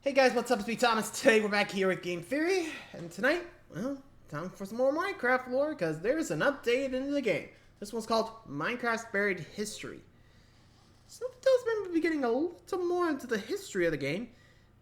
Hey guys, what's up? It's me, Thomas. Today we're back here with Game Theory, and tonight, well, time for some more Minecraft lore, because there's an update into the game. This one's called Minecraft's Buried History. Something tells me we'll be getting a little more into the history of the game,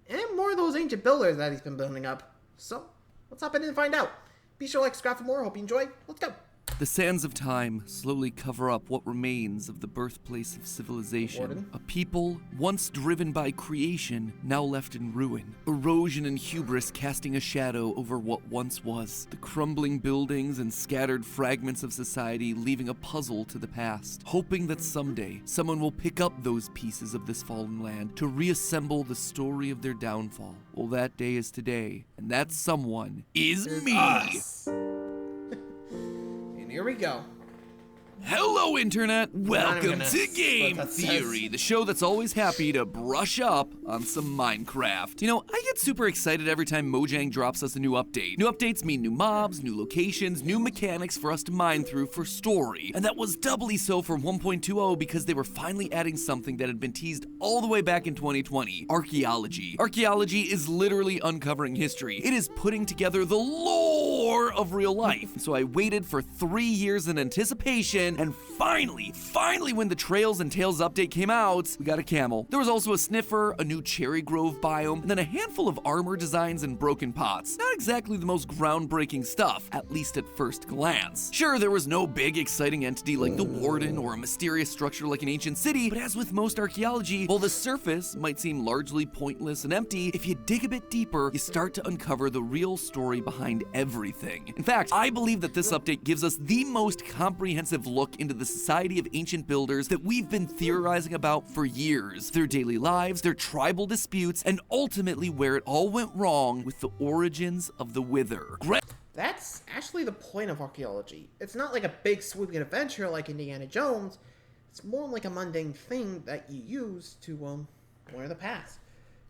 and more of those ancient builders that he's been building up. So, let's hop in and find out. Be sure to like, subscribe for more. Hope you enjoy. Let's go. The sands of time slowly cover up what remains of the birthplace of civilization. Warden? A people once driven by creation, now left in ruin. Erosion and hubris casting a shadow over what once was. The crumbling buildings and scattered fragments of society leaving a puzzle to the past. Hoping that someday, someone will pick up those pieces of this fallen land to reassemble the story of their downfall. Well, that day is today, and that someone is me! Us. Here we go. Hello, Internet! Welcome to What Game that Theory, says. the show that's always happy to brush up on some Minecraft. You know, I get super excited every time Mojang drops us a new update. New updates mean new mobs, new locations, new mechanics for us to mine through for story. And that was doubly so for 1.20 because they were finally adding something that had been teased all the way back in 2020, archaeology. Archaeology is literally uncovering history. It is putting together the lore of real life. So I waited for 3 years in anticipation, and finally, when the Trails and Tales update came out, we got a camel. There was also a sniffer, a new cherry grove biome, and then a handful of armor designs and broken pots. Not exactly the most groundbreaking stuff, at least at first glance. Sure, there was no big exciting entity like the Warden or a mysterious structure like an ancient city, but as with most archaeology, while the surface might seem largely pointless and empty, if you dig a bit deeper, you start to uncover the real story behind everything. In fact, I believe that this update gives us the most comprehensive look into the society of ancient builders that we've been theorizing about for years. Their daily lives, their tribal disputes, and ultimately where it all went wrong with the origins of the Wither. That's actually the point of archaeology. It's not like a big sweeping adventure like Indiana Jones. It's more like a mundane thing that you use to learn the past.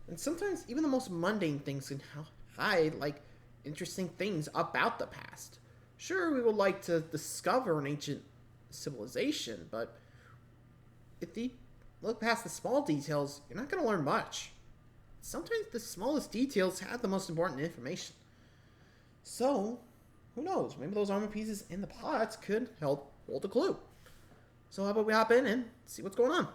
And sometimes even the most mundane things can hide like interesting things about the past. Sure, we would like to discover an ancient civilization, but if you look past the small details, you're not going to learn much. Sometimes the smallest details have the most important information. So, who knows? Maybe those armor pieces in the pots could help hold a clue. So how about we hop in and see what's going on?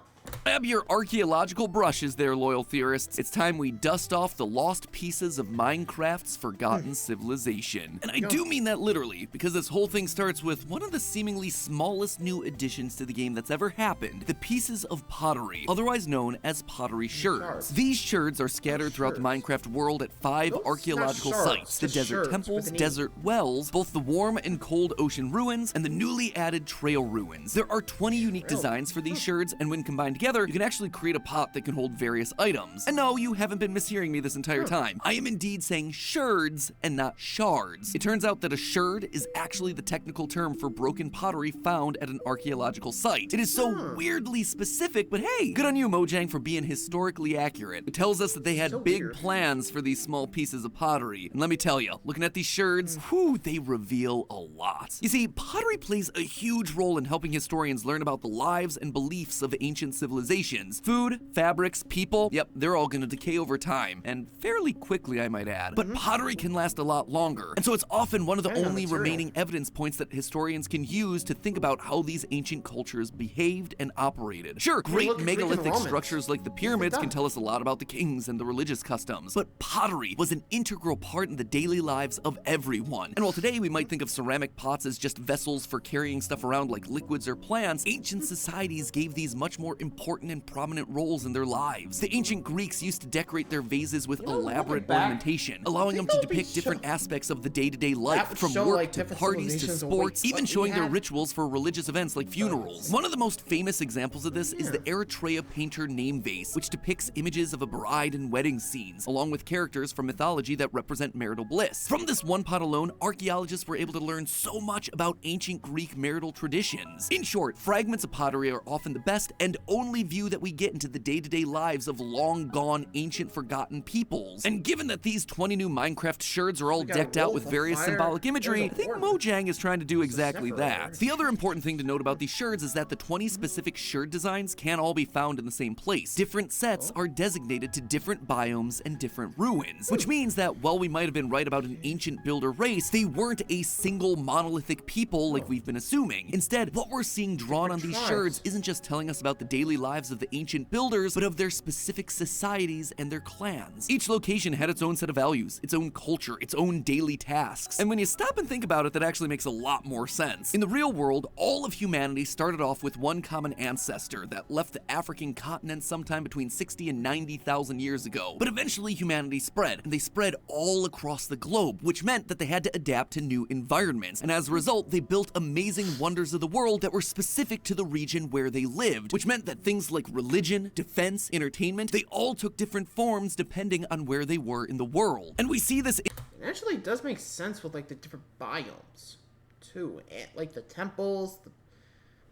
Grab your archaeological brushes there, loyal theorists. It's time we dust off the lost pieces of Minecraft's forgotten civilization. And I do mean that literally, because this whole thing starts with one of the seemingly smallest new additions to the game that's ever happened, the pieces of pottery, otherwise known as pottery sherds. These sherds are scattered throughout the Minecraft world at 5 archaeological sites, the desert temples, desert wells, both the warm and cold ocean ruins, and the newly added trail ruins. There are 20 unique designs for these sherds, and when combined together, you can actually create a pot that can hold various items. And no, you haven't been mishearing me this entire time. I am indeed saying sherds and not shards. It turns out that a sherd is actually the technical term for broken pottery found at an archaeological site. It is so weirdly specific, but hey, good on you, Mojang, for being historically accurate. It tells us that they had big plans for these small pieces of pottery. And let me tell you, looking at these sherds, whew, they reveal a lot. You see, pottery plays a huge role in helping historians learn about the lives and beliefs of ancient civilizations. Food, fabrics, people, yep, they're all gonna decay over time, and fairly quickly, I might add. But pottery can last a lot longer, and so it's often one of the only remaining evidence points that historians can use to think about how these ancient cultures behaved and operated. Sure, great megalithic structures like the pyramids can tell us a lot about the kings and the religious customs, but pottery was an integral part in the daily lives of everyone. And while today we might think of ceramic pots as just vessels for carrying stuff around like liquids or plants, ancient societies gave these much more important and prominent roles in their lives. The ancient Greeks used to decorate their vases with elaborate ornamentation, allowing them to depict different aspects of the day-to-day life, from work to parties to sports, even showing their rituals for religious events like funerals. One of the most famous examples of this is the Eritrea painter name vase, which depicts images of a bride and wedding scenes, along with characters from mythology that represent marital bliss. From this one pot alone, archaeologists were able to learn so much about ancient Greek marital traditions. In short, fragments of pottery are often the best and only only view that we get into the day-to-day lives of long-gone, ancient, forgotten peoples. And given that these 20 new Minecraft sherds are all decked out with various symbolic imagery, I think Mojang is trying to do exactly that. The other important thing to note about these sherds is that the 20 specific sherd designs can't all be found in the same place. Different sets are designated to different biomes and different ruins, which means that while we might have been right about an ancient builder race, they weren't a single monolithic people like we've been assuming. Instead, what we're seeing drawn on these sherds isn't just telling us about the daily lives of the ancient builders, but of their specific societies and their clans. Each location had its own set of values, its own culture, its own daily tasks. And when you stop and think about it, that actually makes a lot more sense. In the real world, all of humanity started off with one common ancestor that left the African continent sometime between 60 and 90,000 years ago. But eventually humanity spread, and they spread all across the globe, which meant that they had to adapt to new environments. And as a result, they built amazing wonders of the world that were specific to the region where they lived, which meant that things like religion, defense, entertainment, they all took different forms depending on where they were in the world. And we see this. It actually does make sense with like the different biomes too, and like the temples, the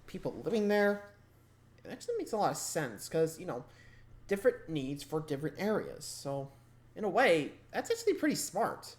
people living there. It actually makes a lot of sense because, you know, different needs for different areas. So in a way, that's actually pretty smart.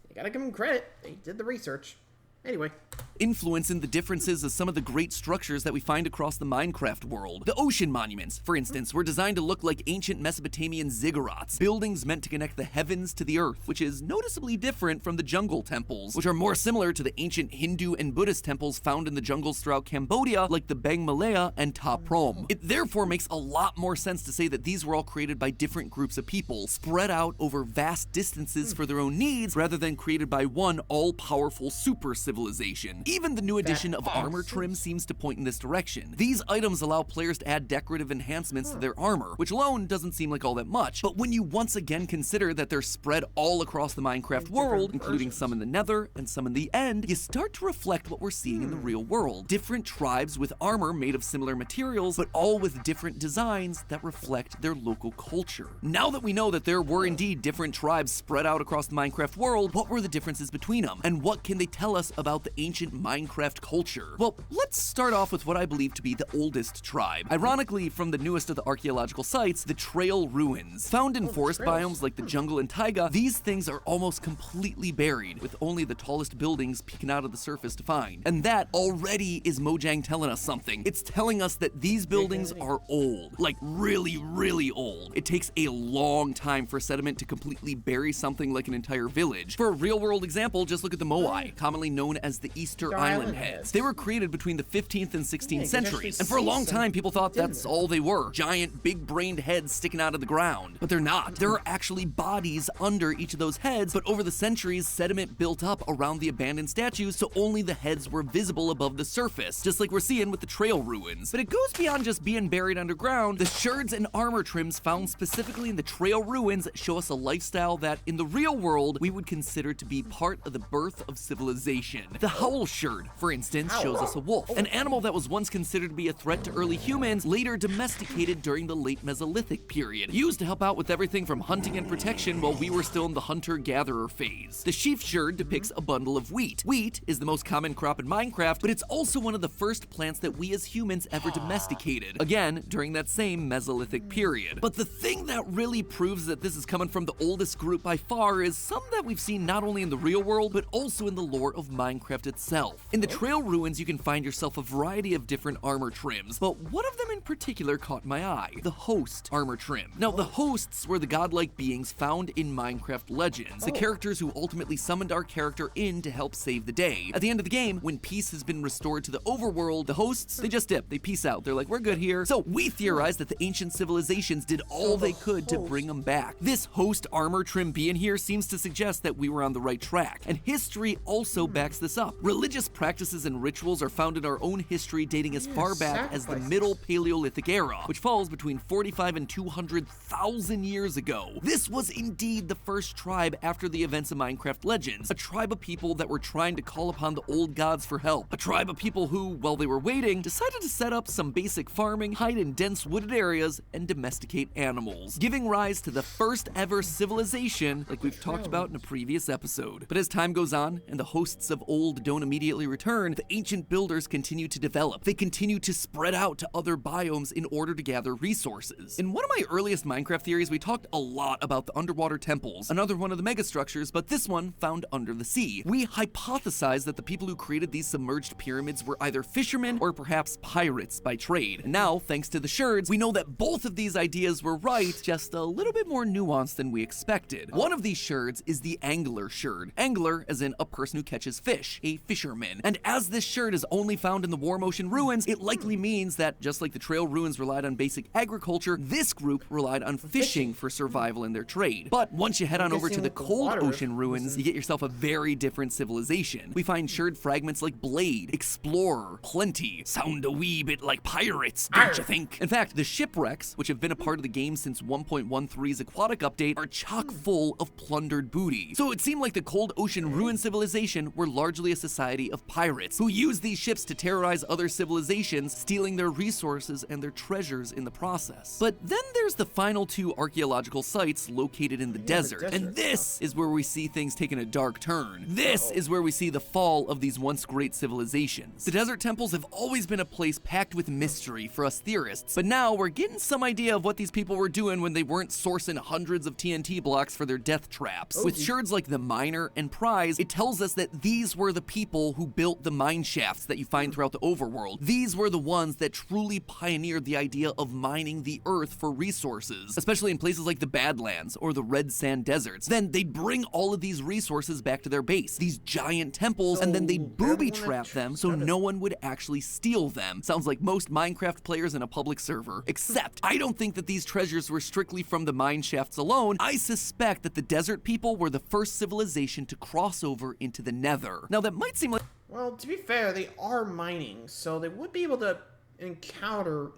You gotta give them credit. They did the research. Anyway. Influence in the differences of some of the great structures that we find across the Minecraft world. The ocean monuments, for instance, were designed to look like ancient Mesopotamian ziggurats, buildings meant to connect the heavens to the earth, which is noticeably different from the jungle temples, which are more similar to the ancient Hindu and Buddhist temples found in the jungles throughout Cambodia, like the Bang Malaya and Ta Prohm. It therefore makes a lot more sense to say that these were all created by different groups of people, spread out over vast distances for their own needs, rather than created by one all-powerful super civilization. Even the new addition of armor trim seems to point in this direction. These items allow players to add decorative enhancements to their armor, which alone doesn't seem like all that much, but when you once again consider that they're spread all across the Minecraft world, including some in the Nether and some in the End, you start to reflect what we're seeing in the real world. Different tribes with armor made of similar materials, but all with different designs that reflect their local culture. Now that we know that there were indeed different tribes spread out across the Minecraft world, what were the differences between them? And what can they tell us about the ancient Minecraft culture? Well, let's start off with what I believe to be the oldest tribe. Ironically, from the newest of the archaeological sites, the Trail Ruins. Found in forest biomes like the jungle and taiga, these things are almost completely buried, with only the tallest buildings peeking out of the surface to find. And that already is Mojang telling us something. It's telling us that these buildings are old. Like really, really old. It takes a long time for sediment to completely bury something like an entire village. For a real-world example, just look at the Moai, commonly known as the Easter Island heads. They were created between the 15th and 16th centuries, and for a long time people thought that's all they were. Giant, big-brained heads sticking out of the ground. But they're not. There are actually bodies under each of those heads, but over the centuries, sediment built up around the abandoned statues, so only the heads were visible above the surface, just like we're seeing with the Trail Ruins. But it goes beyond just being buried underground. The sherds and armor trims found specifically in the Trail Ruins show us a lifestyle that, in the real world, we would consider to be part of the birth of civilization. The Howl sherd, for instance, shows us a wolf, an animal that was once considered to be a threat to early humans, later domesticated during the late Mesolithic period, used to help out with everything from hunting and protection while we were still in the hunter-gatherer phase. The sheaf sherd depicts a bundle of wheat. Wheat is the most common crop in Minecraft, but it's also one of the first plants that we as humans ever domesticated, again, during that same Mesolithic period. But the thing that really proves that this is coming from the oldest group by far is something that we've seen not only in the real world, but also in the lore of Minecraft itself. In the Trail Ruins, you can find yourself a variety of different armor trims, but one of them in particular caught my eye, the Host armor trim. Now, the Hosts were the godlike beings found in Minecraft Legends, the characters who ultimately summoned our character in to help save the day. At the end of the game, when peace has been restored to the overworld, the Hosts, they just dip, they peace out. They're like, we're good here. So we theorize that the ancient civilizations did all they could to bring them back. This Host armor trim being here seems to suggest that we were on the right track, and history also backs this up. Religious practices and rituals are found in our own history dating as far back as the Middle Paleolithic era, which falls between 45 and 200,000 years ago. This was indeed the first tribe after the events of Minecraft Legends, a tribe of people that were trying to call upon the old gods for help, a tribe of people who, while they were waiting, decided to set up some basic farming, hide in dense wooded areas, and domesticate animals, giving rise to the first ever civilization like we've talked about in a previous episode. But as time goes on, and the hosts of old don't immediately return, the ancient builders continue to develop. They continue to spread out to other biomes biomes in order to gather resources. In one of my earliest Minecraft theories, we talked a lot about the underwater temples, another one of the megastructures, but this one found under the sea. We hypothesized that the people who created these submerged pyramids were either fishermen or perhaps pirates by trade. And now, thanks to the sherds, we know that both of these ideas were right, just a little bit more nuanced than we expected. One of these sherds is the angler sherd. Angler as in a person who catches fish, a fisherman. And as this sherd is only found in the Warm Ocean ruins, it likely means that just like the Trail ruins relied on basic agriculture, this group relied on fishing for survival in their trade. But once you head on over to the Cold Ocean ruins, you get yourself a very different civilization. We find sherd fragments like Blade, Explorer, Plenty. Sound a wee bit like pirates, don't you think? In fact, the shipwrecks, which have been a part of the game since 1.13's aquatic update, are chock full of plundered booty. So it seemed like the Cold Ocean ruin civilization were largely a society of pirates who used these ships to terrorize other civilizations, stealing their resources and their treasures in the process. But then there's the final two archaeological sites located in the desert, and this is where we see things taking a dark turn. This is where we see the fall of these once great civilizations. The desert temples have always been a place packed with mystery for us theorists, but now we're getting some idea of what these people were doing when they weren't sourcing hundreds of TNT blocks for their death traps. With sherds like the Miner and Prize, it tells us that these were the people who built the mine shafts that you find throughout the overworld. These were the ones that truly pioneered the idea of mining the earth for resources, especially in places like the Badlands or the Red Sand Deserts. Then they'd bring all of these resources back to their base, these giant temples, and then they'd booby trap them so no one would actually steal them. Sounds like most Minecraft players in a public server. Except, I don't think that these treasures were strictly from the mine shafts alone. I suspect that the desert people were the first civilization to cross over into the Nether. Now that might seem like... Well, to be fair, they are mining, so they would be able to encounter,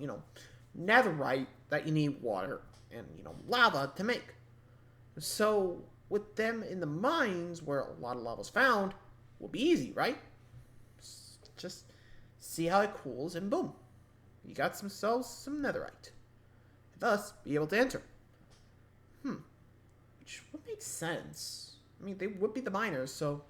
netherite that you need water and, lava to make. So, with them in the mines, where a lot of lava's found, will be easy, right? Just see how it cools, and boom. You got some netherite. Thus, be able to enter. Which would make sense. I mean, they would be the miners, so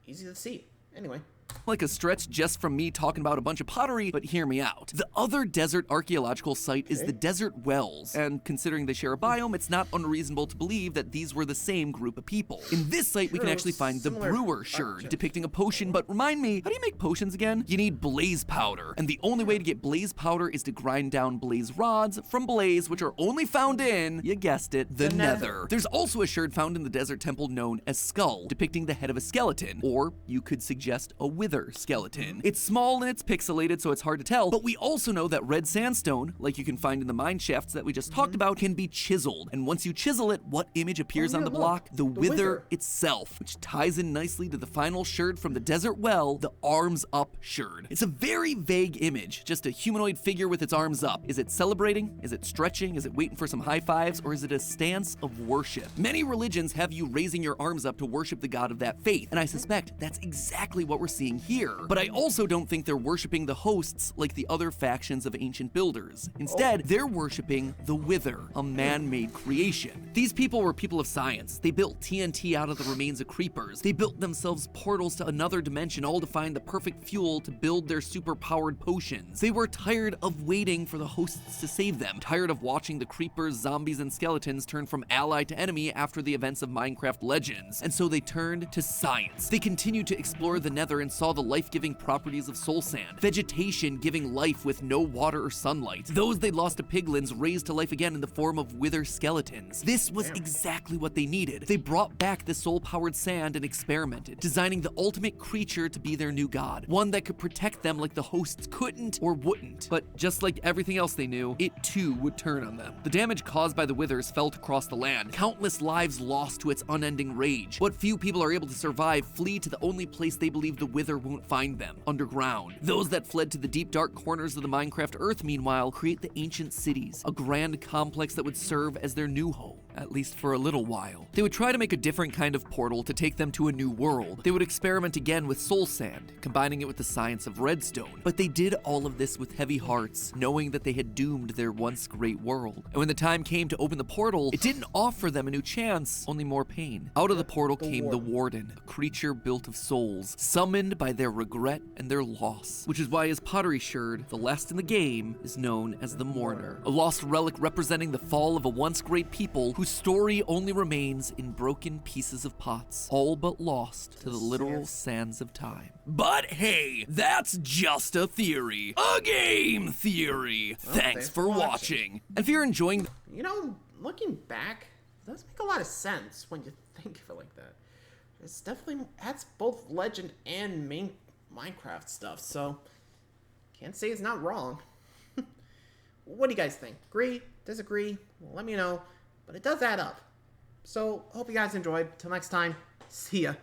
easy to see. Anyway. Like a stretch just from me talking about a bunch of pottery, but hear me out. The other desert archaeological site is the Desert Wells, and considering they share a biome, it's not unreasonable to believe that these were the same group of people. In this site, we can actually find the Brewer Sherd, depicting a potion, but remind me, how do you make potions again? You need blaze powder, and the only way to get blaze powder is to grind down blaze rods from blaze, which are only found in, you guessed it, the Nether. There's also a sherd found in the desert temple known as Skull, depicting the head of a skeleton, or you could suggest a wither skeleton. It's small and it's pixelated, so it's hard to tell, but we also know that red sandstone, like you can find in the mine shafts that we just talked about, can be chiseled. And once you chisel it, what image appears on the block? The wither itself, which ties in nicely to the final sherd from the desert well, the arms up sherd. It's a very vague image, just a humanoid figure with its arms up. Is it celebrating? Is it stretching? Is it waiting for some high fives? Or is it a stance of worship? Many religions have you raising your arms up to worship the god of that faith, and I suspect that's exactly what we're seeing here. But I also don't think they're worshiping the hosts like the other factions of ancient builders. Instead, they're worshiping the Wither, a man-made creation. These people were people of science. They built TNT out of the remains of creepers. They built themselves portals to another dimension, all to find the perfect fuel to build their super-powered potions. They were tired of waiting for the hosts to save them, tired of watching the creepers, zombies, and skeletons turn from ally to enemy after the events of Minecraft Legends. And so they turned to science. They continued to explore the Nether and saw the life-giving properties of soul sand, vegetation giving life with no water or sunlight, those they'd lost to piglins raised to life again in the form of wither skeletons. This was exactly what they needed. They brought back the soul-powered sand and experimented, designing the ultimate creature to be their new god, one that could protect them like the hosts couldn't or wouldn't. But just like everything else they knew, it too would turn on them. The damage caused by the withers felt across the land, countless lives lost to its unending rage. What few people are able to survive flee to the only place they believe the wither won't find them, underground. Those that fled to the deep dark corners of the Minecraft Earth, meanwhile, create the ancient cities, a grand complex that would serve as their new home. at least for a little while. They would try to make a different kind of portal to take them to a new world. They would experiment again with soul sand, combining it with the science of redstone. But they did all of this with heavy hearts, knowing that they had doomed their once great world. And when the time came to open the portal, it didn't offer them a new chance, only more pain. Out of the portal came the Warden, a creature built of souls, summoned by their regret and their loss. Which is why his pottery sherd, the last in the game, is known as the Mourner. A lost relic representing the fall of a once great people whose story only remains in broken pieces of pots, all but lost to the literal sands of time. But hey, that's just a theory. A game theory. Well, thanks for watching. And if you're enjoying... You know, looking back, it does make a lot of sense when you think of it like that. It's definitely adds both legend and main Minecraft stuff, so can't say it's not wrong. What do you guys think? Agree? Disagree? Well, let me know. But it does add up. So, hope you guys enjoyed. Till next time, see ya.